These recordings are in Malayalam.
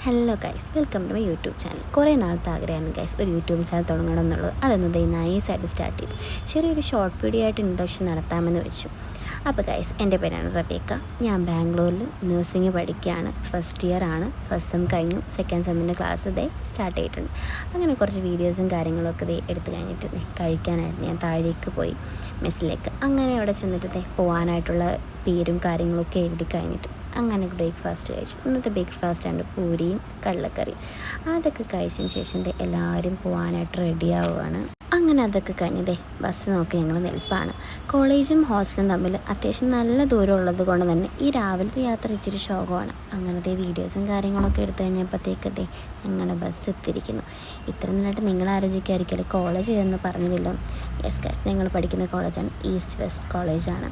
Hello guys, welcome to my YouTube channel. കുറേ നാളത്തെ ആഗ്രഹമായിരുന്നു ഗൈസ് ഒരു യൂട്യൂബ് ചാനൽ തുടങ്ങണം എന്നുള്ളത്. അതെന്നത് നൈസായിട്ട് സ്റ്റാർട്ട് ചെയ്തു. ചെറിയൊരു ഷോർട്ട് വീഡിയോ ആയിട്ട് ഇൻട്രൊഡക്ഷൻ നടത്താമെന്ന് വെച്ചു. അപ്പോൾ ഗൈസ്, എൻ്റെ പേരാണ് റബേക്ക. ഞാൻ ബാംഗ്ലൂരിൽ നഴ്സിംഗ് പഠിക്കുകയാണ്. ഫസ്റ്റ് ഇയർ ആണ്. ഫസ്റ്റ് സെം കഴിഞ്ഞു. സെക്കൻഡ് സെമ്മിൻ്റെ ക്ലാസ് സ്റ്റാർട്ട് ചെയ്തിട്ടുണ്ട്. അങ്ങനെ കുറച്ച് വീഡിയോസും കാര്യങ്ങളൊക്കെ എടുത്ത് കഴിഞ്ഞിട്ട് കഴിക്കാനായിട്ട് ഞാൻ താഴേക്ക് പോയി, മെസ്സിലേക്ക്. അങ്ങനെ അവിടെ ചെന്നിട്ട് പോകാനായിട്ടുള്ള പേരും കാര്യങ്ങളൊക്കെ എഴുതി കഴിഞ്ഞിട്ട് അങ്ങനെ ബ്രേക്ക്ഫാസ്റ്റ് കഴിച്ചു. ഇന്നത്തെ ബ്രേക്ക്ഫാസ്റ്റ് ആണ് പൂരിയും കടലക്കറിയും. അതൊക്കെ കഴിച്ചതിന് ശേഷം എല്ലാവരും പോകാനായിട്ട് റെഡിയാവുകയാണ്. അങ്ങനെ അതൊക്കെ കഴിഞ്ഞ് ബസ് നോക്കി ഞങ്ങൾ നിൽപ്പാണ്. കോളേജും ഹോസ്റ്റലും തമ്മിൽ അത്യാവശ്യം നല്ല ദൂരം ഉള്ളത് കൊണ്ട് തന്നെ ഈ രാവിലത്തെ യാത്ര ഇച്ചിരി ശോകമാണ്. അങ്ങനത്തെ വീഡിയോസും കാര്യങ്ങളൊക്കെ എടുത്തു കഴിഞ്ഞപ്പോഴത്തേക്ക് ഞങ്ങളുടെ ബസ് എത്തിയിരിക്കുന്നു. ഇത്ര നന്നായിട്ട് നിങ്ങൾ ആലോചിക്കായിരിക്കും കോളേജ് എന്ന് പറഞ്ഞില്ലല്ലോ. യെസ് ഗൈസ്, ഞങ്ങൾ പഠിക്കുന്ന കോളേജാണ് ഈസ്റ്റ് വെസ്റ്റ് കോളേജാണ്.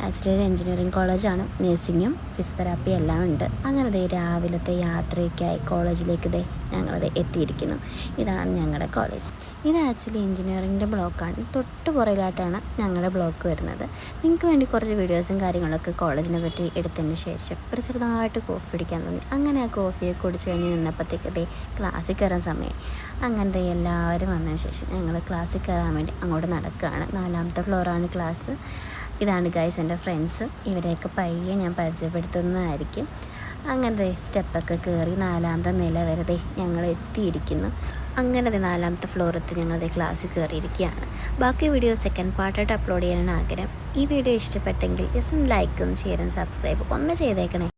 ആക്ച്വലി എഞ്ചിനീയറിംഗ് കോളേജാണ്. നഴ്സിങ്ങും ഫിസിയോതെറാപ്പി എല്ലാം ഉണ്ട്. അങ്ങനെ രാവിലത്തെ യാത്രയ്ക്കായി കോളേജിലേക്ക് ഞങ്ങളത് എത്തിയിരിക്കുന്നു. ഇതാണ് ഞങ്ങളുടെ കോളേജ്. ഇത് ആക്ച്വലി എഞ്ചിനീയറിങ്ങിൻ്റെ ബ്ലോക്കാണ്. തൊട്ട് പുറകിലായിട്ടാണ് ഞങ്ങളുടെ ബ്ലോക്ക് വരുന്നത്. നിങ്ങൾക്ക് വേണ്ടി കുറച്ച് വീഡിയോസും കാര്യങ്ങളൊക്കെ കോളേജിനെ പറ്റി എടുത്തതിന് ശേഷം ഒരു ചെറുതായിട്ട് കോഫി കുടിക്കാൻ തോന്നി. അങ്ങനെ ആ കോഫിയെ കുടിച്ച് കഴിഞ്ഞ് നിന്നപ്പോഴത്തേക്ക് ക്ലാസ്സിൽ കയറാൻ സമയം. അങ്ങനത്തെ എല്ലാവരും വന്നതിന് ശേഷം ഞങ്ങൾ ക്ലാസ്സിൽ കയറാൻ വേണ്ടി അങ്ങോട്ട് നടക്കുകയാണ്. 4ാമത്തെ ഫ്ലോറാണ് ക്ലാസ്. ഇതാണ് ഗൈസ് എൻ്റെ ഫ്രണ്ട്സ്. ഇവരെയൊക്കെ പയ്യെ ഞാൻ പരിചയപ്പെടുത്തുന്നതായിരിക്കും. അങ്ങനത്തെ സ്റ്റെപ്പൊക്കെ കയറി 4ാമത്തെ നില വരെ ഞങ്ങൾ എത്തിയിരിക്കുന്നു. അങ്ങനെ 4ാമത്തെ ഫ്ലോറെത്തി ഞങ്ങൾ ക്ലാസ്സിൽ കയറിയിരിക്കുകയാണ്. ബാക്കി വീഡിയോ സെക്കൻഡ് പാർട്ടായിട്ട് അപ്ലോഡ് ചെയ്യാനാണ് ആഗ്രഹം. ഈ വീഡിയോ ഇഷ്ടപ്പെട്ടെങ്കിൽ ജസ്റ്റ് ലൈക്കും ഷെയറും സബ്സ്ക്രൈബും ഒന്ന് ചെയ്തേക്കണേ.